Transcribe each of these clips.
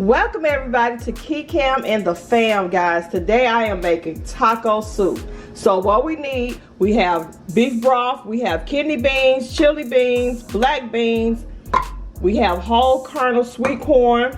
Welcome everybody to Cam and the Fam, guys. Today I am making taco soup. So what we need, we have beef broth, we have kidney beans, chili beans, black beans, we have whole kernel sweet corn,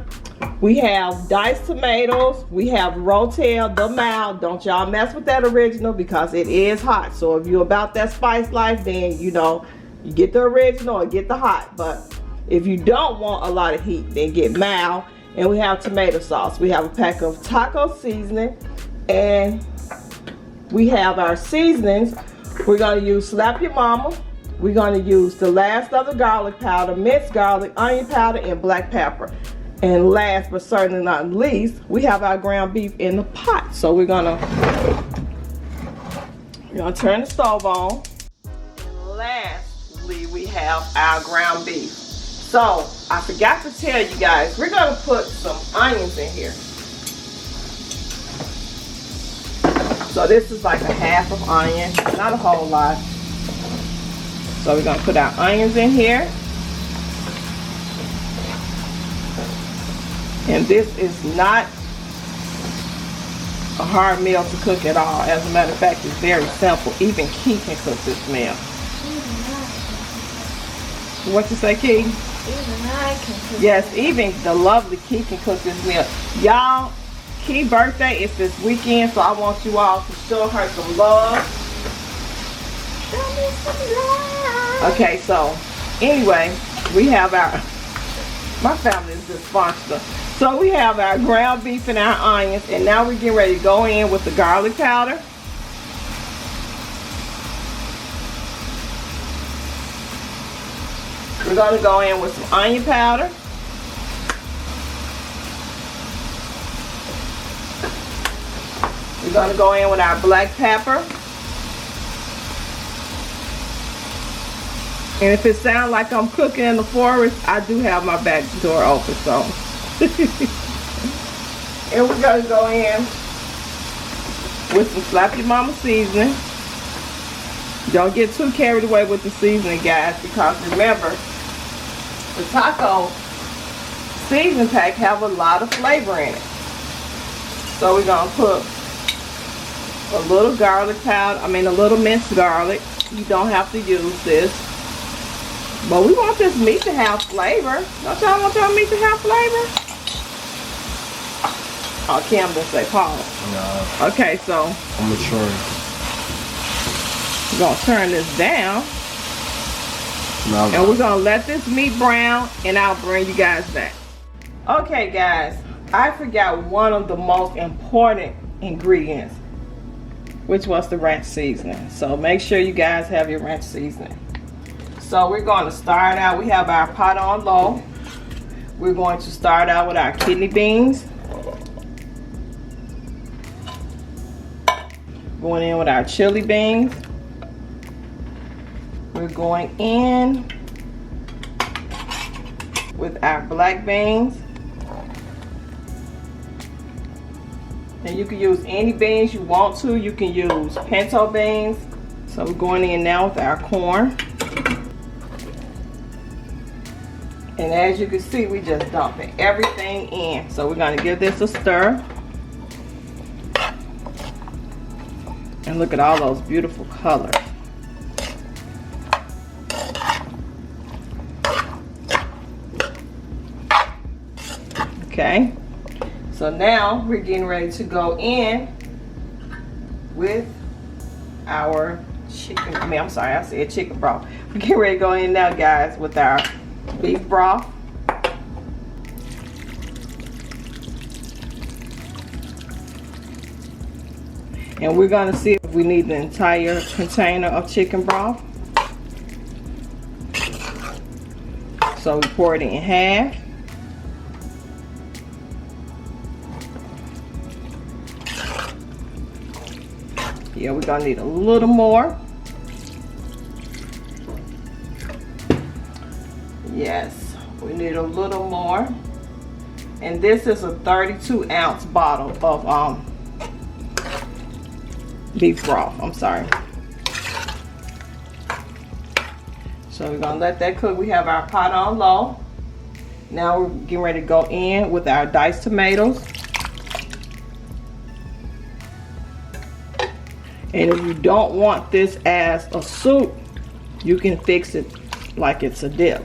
we have diced tomatoes, we have Rotel, the mild. Don't y'all mess with that original because it is hot. So if you're about that spice life, then you know, you get the original or get the hot. But if you don't want a lot of heat, then get mild. And we have tomato sauce. We have a pack of taco seasoning, and we have our seasonings. We're gonna use Slap Your Mama. We're gonna use the last of the garlic powder, minced garlic, onion powder, and black pepper. And last but certainly not least, we have our ground beef in the pot. So we're gonna turn the stove on. And lastly, we have our ground beef. So, I forgot to tell you guys, we're going to put some onions in here. So this is like a half of onion, not a whole lot. So we're going to put our onions in here. And this is not a hard meal to cook at all. As a matter of fact, it's very simple. Even Key can cook this meal. What you say, Key? Even I can cook. Yes, even the lovely Key can cook this meal. Y'all, Key's birthday is this weekend, so I want you all to show her some love. Show me some love. Okay, so anyway, we have my family is dysfunctional. So we have our ground beef and our onions, and now we're getting ready to go in with the garlic powder. We're going to go in with some onion powder. We're going to go in with our black pepper. And if it sounds like I'm cooking in the forest, I do have my back door open, so. And we're going to go in with some Slap Your Mama seasoning. Don't get too carried away with the seasoning, guys, because remember, the taco seasoning pack have a lot of flavor in it. So we're gonna put a little garlic powder, a little minced garlic. You don't have to use this. But we want this meat to have flavor. Don't y'all want your meat to have flavor? Oh, Kim didn't say pause. No. Okay, so I'm maturing. we're gonna turn this down. No. And we're gonna let this meat brown, and I'll bring you guys back. Okay guys, I forgot one of the most important ingredients, which was the ranch seasoning. So make sure you guys have your ranch seasoning. So we're going to start out, we have our pot on low. We're going to start out with our kidney beans. Going in with our chili beans. We're going in with our black beans. And you can use any beans you want to. You can use pinto beans. So we're going in now with our corn. And as you can see, we just dumping everything in. So we're going to give this a stir. And look at all those beautiful colors. Okay, so now we're getting ready to go in with our chicken. I said chicken broth. We're getting ready to go in now, guys, with our beef broth. And we're going to see if we need the entire container of chicken broth. So we pour it in half. Yeah, we're gonna need a little more. Yes, we need a little more. And this is a 32-ounce bottle of beef broth. I'm sorry. So we're gonna let that cook. We have our pot on low. Now we're getting ready to go in with our diced tomatoes. And if you don't want this as a soup, you can fix it like it's a dip.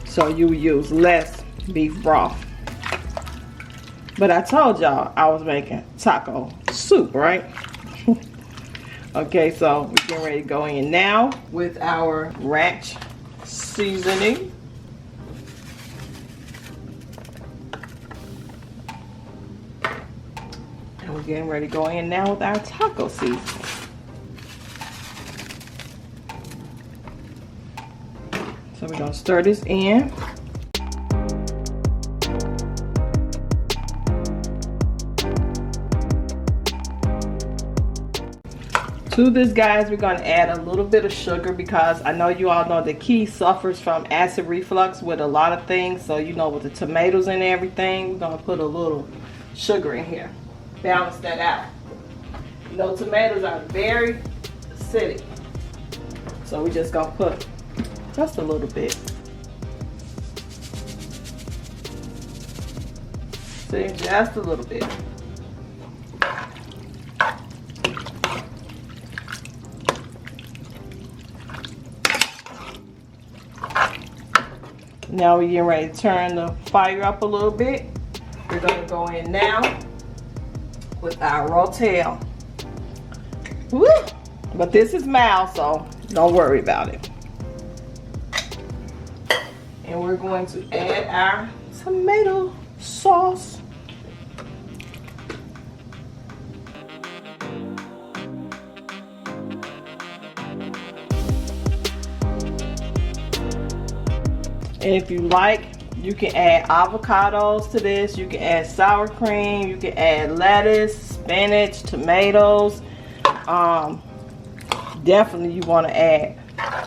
So you use less beef broth. But I told y'all I was making taco soup, right? Okay, so we're getting ready to go in now with our ranch seasoning. And we're getting ready to go in now with our taco seasoning. So we're gonna stir this in. To this, guys, we're going to add a little bit of sugar because I know you all know that Kee'S suffers from acid reflux with a lot of things. So, you know, with the tomatoes and everything, we're going to put a little sugar in here. Balance that out. You know, tomatoes are very acidic. So we're just going to put just a little bit. See, just a little bit. Now we're getting ready to turn the fire up a little bit. We're going to go in now with our rotel. Woo! But this is mild, so don't worry about it. And we're going to add our tomato sauce. And if you like, you can add avocados to this. You can add sour cream. You can add lettuce, spinach, tomatoes. Definitely you want to add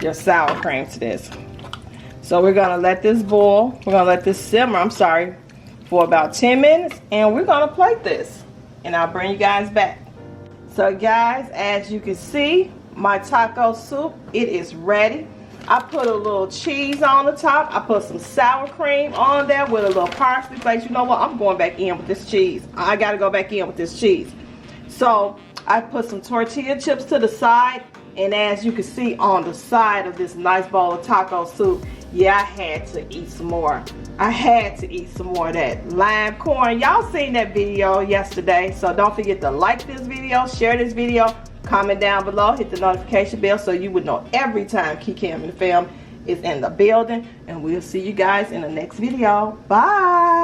your sour cream to this. So we're going to let this boil. We're going to let this simmer, for about 10 minutes. And we're going to plate this. And I'll bring you guys back. So guys, as you can see, my taco soup, it is ready. I put a little cheese on the top. I put some sour cream on there with a little parsley flakes. You know what? I'm going back in with this cheese. I got to go back in with this cheese. So I put some tortilla chips to the side. And as you can see on the side of this nice bowl of taco soup, yeah, I had to eat some more. I had to eat some more of that lime corn. Y'all seen that video yesterday. So don't forget to like this video, share this video. Comment down below, hit the notification bell so you would know every time Cam and the Fam is in the building. And we'll see you guys in the next video. Bye.